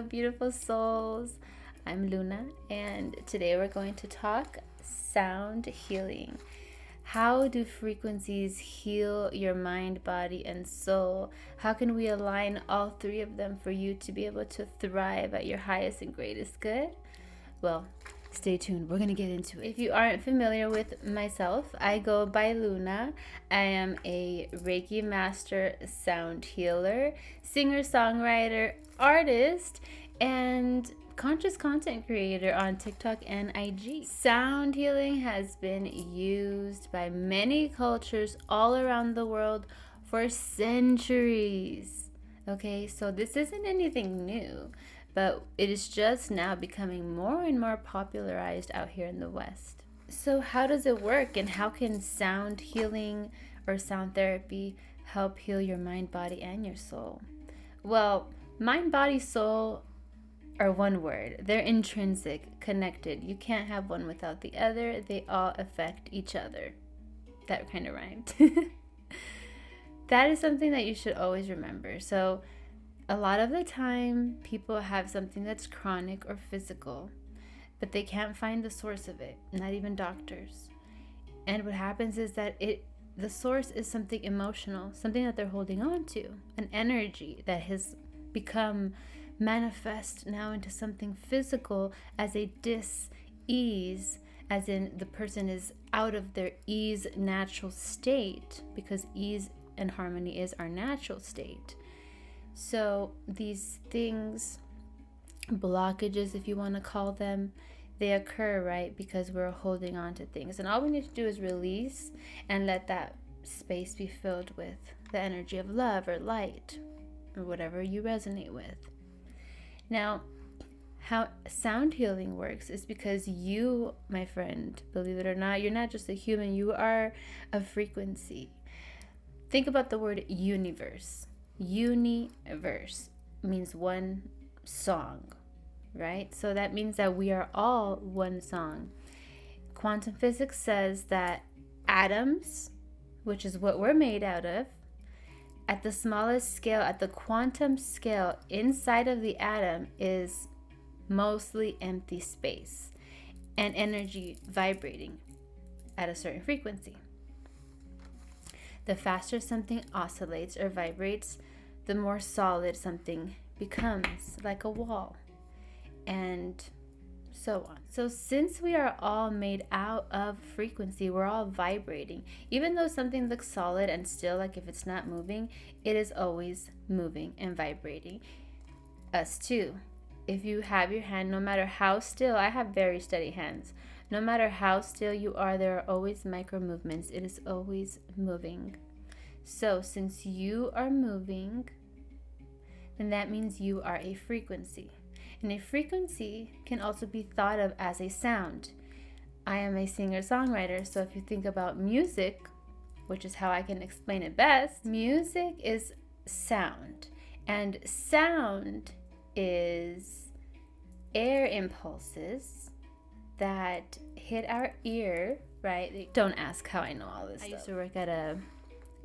beautiful souls. I'm Luna, and today we're going to talk sound healing. How do frequencies heal your mind, body, and soul? How can we align all three of them for you to be able to thrive at your highest and greatest good? Well, stay tuned. We're going to get into it. If you aren't familiar with myself, I go by Luna. I am a Reiki master, sound healer, singer-songwriter, artist, and conscious content creator on TikTok and IG. Sound healing has been used by many cultures all around the world for centuries. Okay, so this isn't anything new, but it is just now becoming more and more popularized out here in the West. So how does it work, and how can sound healing or sound therapy help heal your mind, body, and your soul? Well, mind, body, soul are one word. They're intrinsic, connected. You can't have one without the other. They all affect each other. That kind of rhymed. That is something that you should always remember. So a lot of the time, people have something that's chronic or physical, but they can't find the source of it, not even doctors. And what happens is that the source is something emotional, something that they're holding on to, an energy that has become manifest now into something physical as a dis-ease, as in the person is out of their ease natural state, because ease and harmony is our natural state. So these things, blockages if you want to call them, they occur, right? Because we're holding on to things, and all we need to do is release and let that space be filled with the energy of love or light or whatever you resonate with. Now, how sound healing works is because you, my friend, believe it or not, you're not just a human, you are a frequency. Think about the word universe. Universe means one song, right? So that means that we are all one song. Quantum physics says that atoms, which is what we're made out of, at the smallest scale, at the quantum scale, inside of the atom is mostly empty space and energy vibrating at a certain frequency. The faster something oscillates or vibrates, the more solid something becomes, like a wall, and so on. So since we are all made out of frequency, we're all vibrating. Even though something looks solid and still, like if it's not moving, it is always moving and vibrating. Us too. If you have your hand, no matter how still, I have very steady hands. No matter how still you are, there are always micro movements. It is always moving. So since you are moving, then that means you are a frequency. And a frequency can also be thought of as a sound. I am a singer-songwriter, so if you think about music, which is how I can explain it best, music is sound. And sound is air impulses that hit our ear, right? Don't ask how I know all this stuff. I used to work at a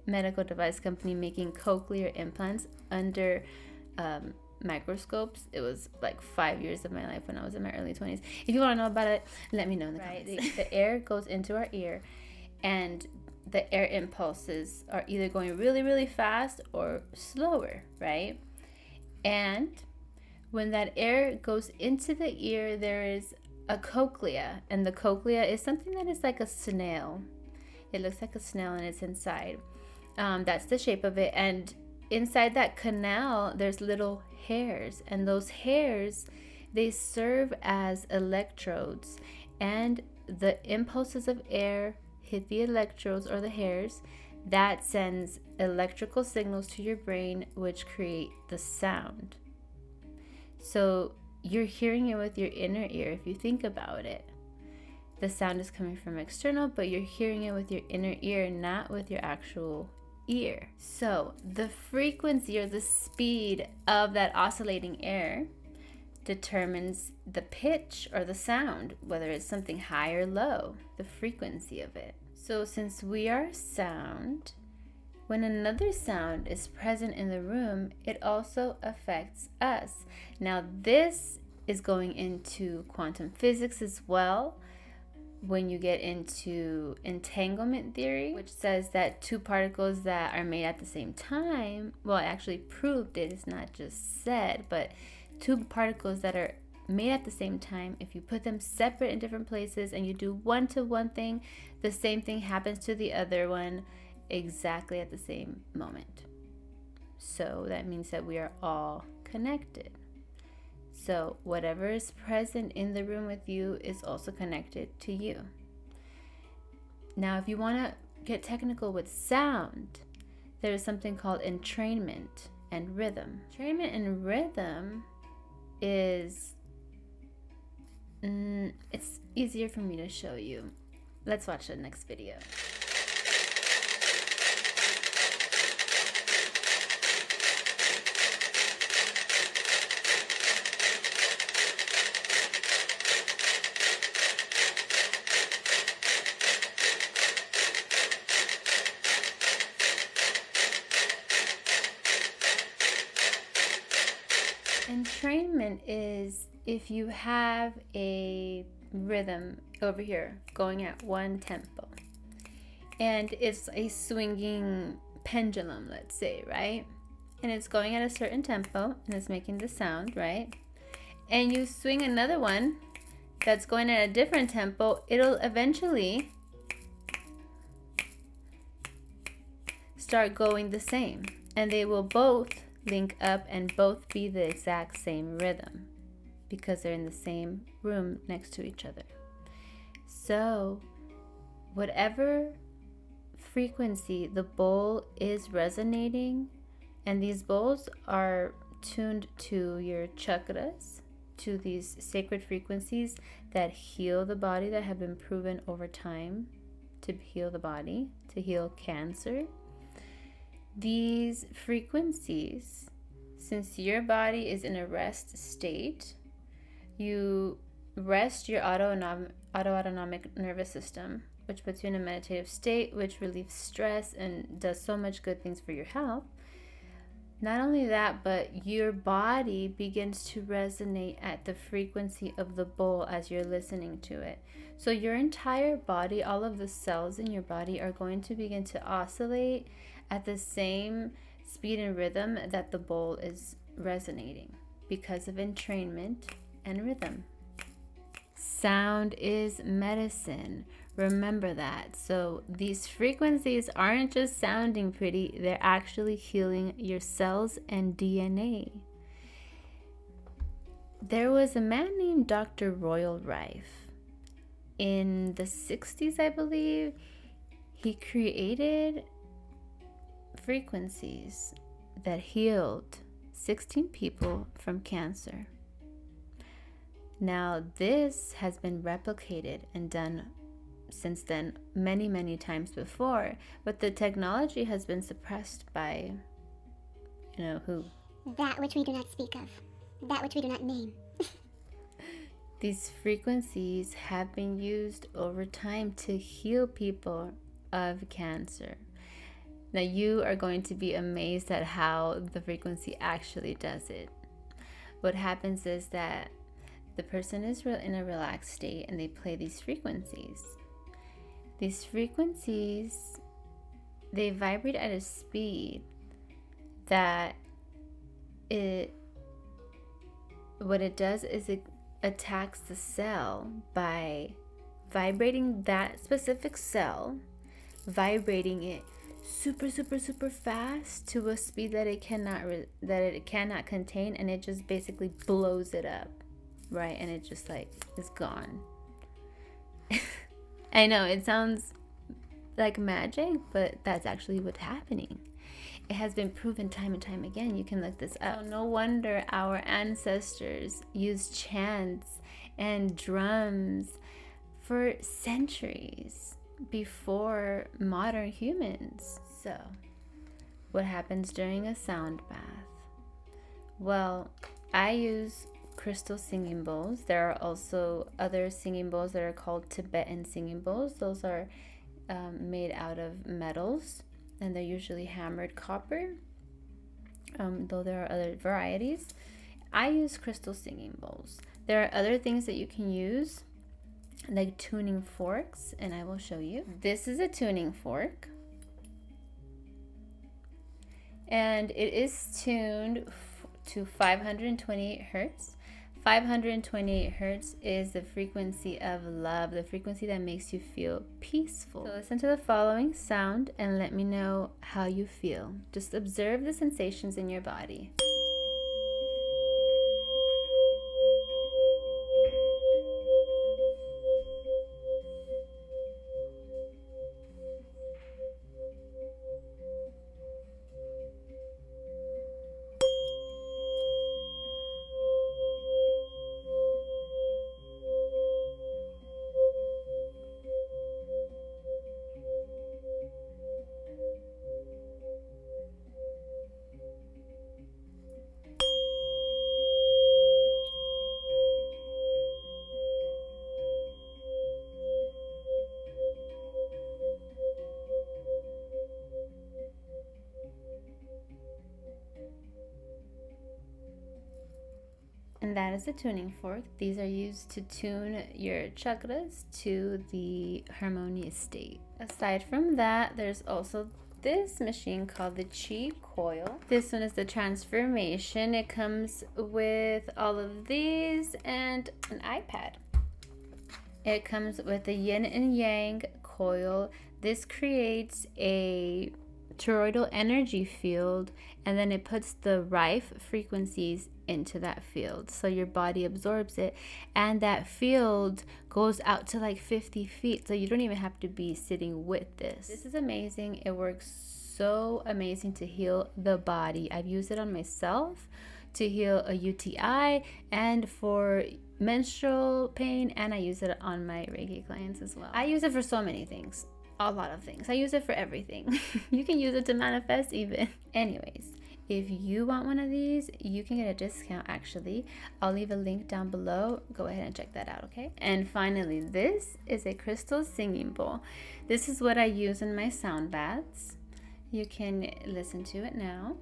medical device company making cochlear implants under microscopes. It was like 5 years of my life when I was in my early 20s. If you want to know about it, let me know in the comments. The air goes into our ear, and the air impulses are either going really, really fast or slower, right? And when that air goes into the ear, there is a cochlea, and the cochlea is something that is like a snail. It looks like a snail, and it's inside. That's the shape of it, and inside that canal, there's little hairs, and those hairs, they serve as electrodes, and the impulses of air hit the electrodes or the hairs. That sends electrical signals to your brain, which create the sound. So you're hearing it with your inner ear. If you think about it, the sound is coming from external, but you're hearing it with your inner ear, not with your actual ear. So the frequency or the speed of that oscillating air determines the pitch or the sound, whether it's something high or low, the frequency of it. So since we are sound When another sound is present in the room, it also affects us. Now, this is going into quantum physics as well. When you get into entanglement theory, which says that two particles that are made at the same time, well, I actually proved it, it's not just said, but two particles that are made at the same time, if you put them separate in different places and you do one to one thing, the same thing happens to the other one exactly at the same moment. So that means that we are all connected. So whatever is present in the room with you is also connected to you. Now, if you want to get technical with sound, there is something called entrainment and rhythm. Entrainment and rhythm is, it's easier for me to show you. Let's watch the next video. Entrainment is if you have a rhythm over here going at one tempo, and it's a swinging pendulum, let's say, right? And it's going at a certain tempo and it's making the sound, right? And you swing another one that's going at a different tempo, it'll eventually start going the same, and they will both link up and both be the exact same rhythm because they're in the same room next to each other. So whatever frequency the bowl is resonating, and these bowls are tuned to your chakras, to these sacred frequencies that heal the body, that have been proven over time to heal the body, to heal cancer. These frequencies, since your body is in a rest state, you rest your autonomic nervous system, which puts you in a meditative state, which relieves stress and does so much good things for your health. Not only that, but your body begins to resonate at the frequency of the bowl as you're listening to it. So your entire body, all of the cells in your body are going to begin to oscillate at the same speed and rhythm that the bowl is resonating because of entrainment and rhythm. Sound is medicine. Remember that. So these frequencies aren't just sounding pretty, they're actually healing your cells and DNA. There was a man named Dr. Royal Rife. In the 60s, I believe, he created frequencies that healed 16 people from cancer. Now, this has been replicated and done since then many times before, but the technology has been suppressed by, who? That which we do not speak of, that which we do not name. These frequencies have been used over time to heal people of cancer. Now, you are going to be amazed at how the frequency actually does it. What happens is that the person is in a relaxed state and they play these frequencies. These frequencies, they vibrate at a speed that what it does is it attacks the cell by vibrating that specific cell, vibrating it super fast to a speed that it cannot contain, and it just basically blows it up, right? And it just is gone. I know it sounds like magic, but that's actually what's happening. It has been proven time and time again. You can look this up. No wonder our ancestors used chants and drums for centuries before modern humans. So, what happens during a sound bath? Well, I use crystal singing bowls. There are also other singing bowls that are called Tibetan singing bowls. Those are made out of metals, and they're usually hammered copper, though there are other varieties. I use crystal singing bowls. There are other things that you can use, like tuning forks, and I will show you. This is a tuning fork, and it is tuned to 528 hertz. 528 hertz is the frequency of love, the frequency that makes you feel peaceful. So listen to the following sound and let me know how you feel. Just observe the sensations in your body. And that is the tuning fork. These are used to tune your chakras to the harmonious state. Aside from that, there's also this machine called the Chi Coil. This one is the transformation. It comes with all of these and an iPad. It comes with a yin and yang coil. This creates a toroidal energy field, and then it puts the rife frequencies into that field, so your body absorbs it, and that field goes out to like 50 feet, so you don't even have to be sitting with this. This is amazing. It works so amazing to heal the body. I've used it on myself to heal a UTI and for menstrual pain, and I use it on my Reiki clients as well. I use it for so many things, a lot of things. I use it for everything. You can use it to manifest even. Anyways, if you want one of these, you can get a discount actually. I'll leave a link down below. Go ahead and check that out, okay? And finally, this is a crystal singing bowl. This is what I use in my sound baths. You can listen to it now.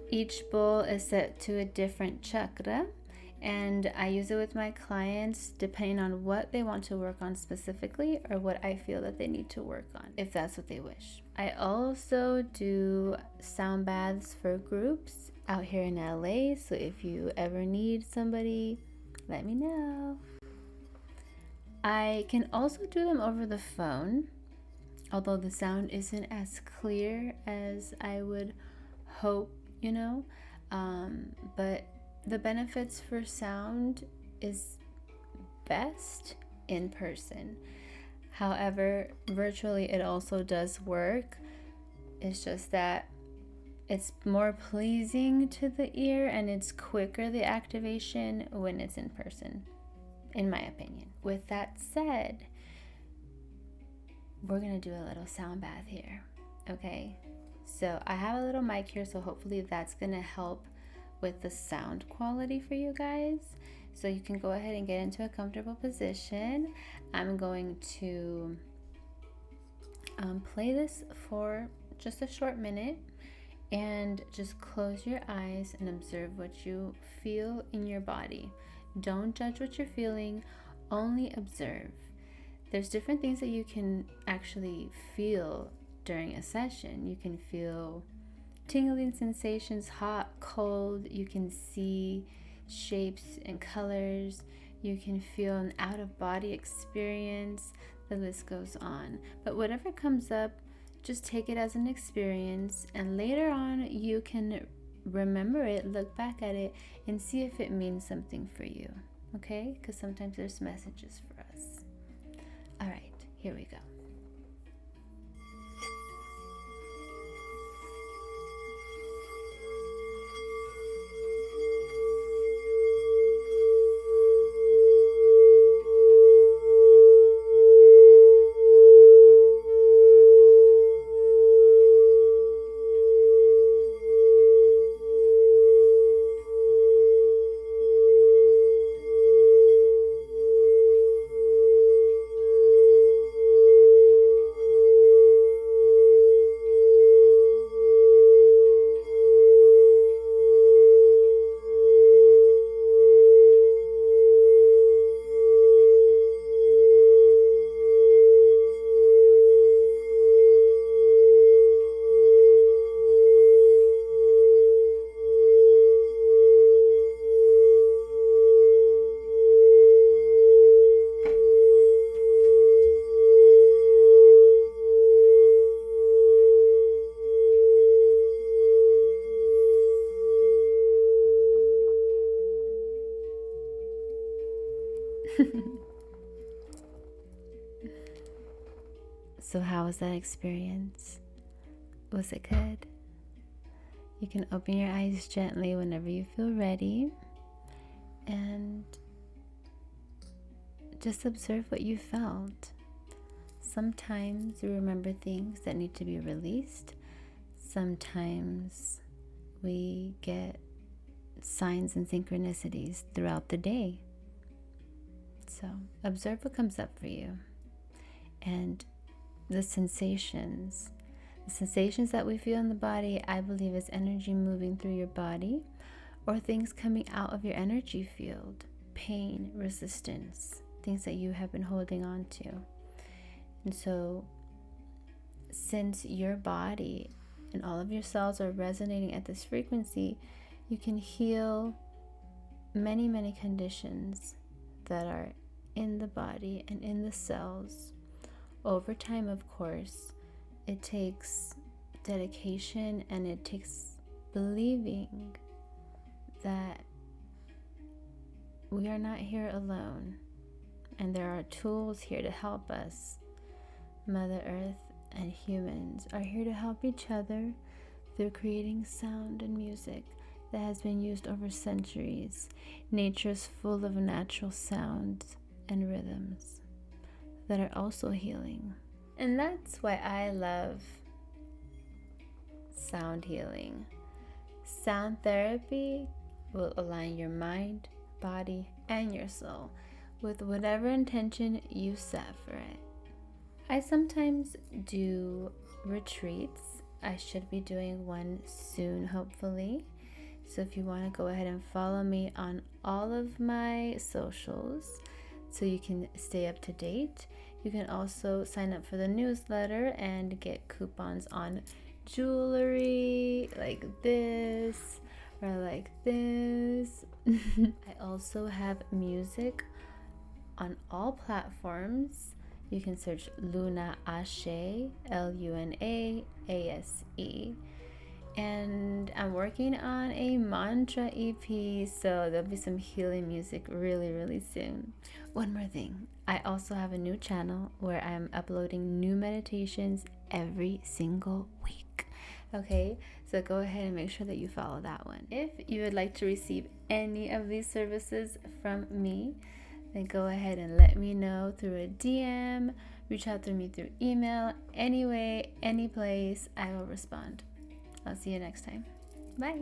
Each bowl is set to a different chakra, and I use it with my clients depending on what they want to work on specifically or what I feel that they need to work on, if that's what they wish. I also do sound baths for groups out here in LA, so if you ever need somebody, let me know. I can also do them over the phone, although the sound isn't as clear as I would hope, you know, but the benefits for sound is best in person. However, virtually it also does work. It's just that it's more pleasing to the ear and it's quicker, the activation, when it's in person, in my opinion. With that said, we're gonna do a little sound bath here, okay? So I have a little mic here, so hopefully that's gonna help with the sound quality for you guys. So you can go ahead and get into a comfortable position. I'm going to play this for just a short minute, and just close your eyes and observe what you feel in your body. Don't judge what you're feeling, only observe. There's different things that you can actually feel during a session. You can feel tingling sensations, hot, cold. You can see shapes and colors. You can feel an out-of-body experience. The list goes on. But whatever comes up, just take it as an experience, and later on you can remember it, look back at it, and see if it means something for you, okay? Because sometimes there's messages for us. All right, here we go. So how was that experience? Was it good? You can open your eyes gently whenever you feel ready and just observe what you felt. Sometimes we remember things that need to be released. Sometimes we get signs and synchronicities throughout the day. So observe what comes up for you. And the sensations that we feel in the body, I believe is energy moving through your body or things coming out of your energy field. Pain, resistance, things that you have been holding on to. And so since your body and all of your cells are resonating at this frequency, you can heal many, many conditions that are in the body and in the cells. Over time, of course, it takes dedication and it takes believing that we are not here alone and there are tools here to help us. Mother Earth and humans are here to help each other through creating sound and music that has been used over centuries. Nature's full of natural sounds and rhythms that are also healing. And that's why I love sound healing. Sound therapy will align your mind, body, and your soul with whatever intention you set for it. I sometimes do retreats. I should be doing one soon, hopefully. So if you want to go ahead and follow me on all of my socials so you can stay up to date. You can also sign up for the newsletter and get coupons on jewelry like this or like this. I also have music on all platforms. You can search Luna Ashe, Lunaase. And I'm working on a mantra EP, so there'll be some healing music really, really soon. One more thing, I also have a new channel where I'm uploading new meditations every single week. Okay, so go ahead and make sure that you follow that one. If you would like to receive any of these services from me, then go ahead and let me know through a DM, reach out to me through email, any way, any place, I will respond. I'll see you next time. Bye.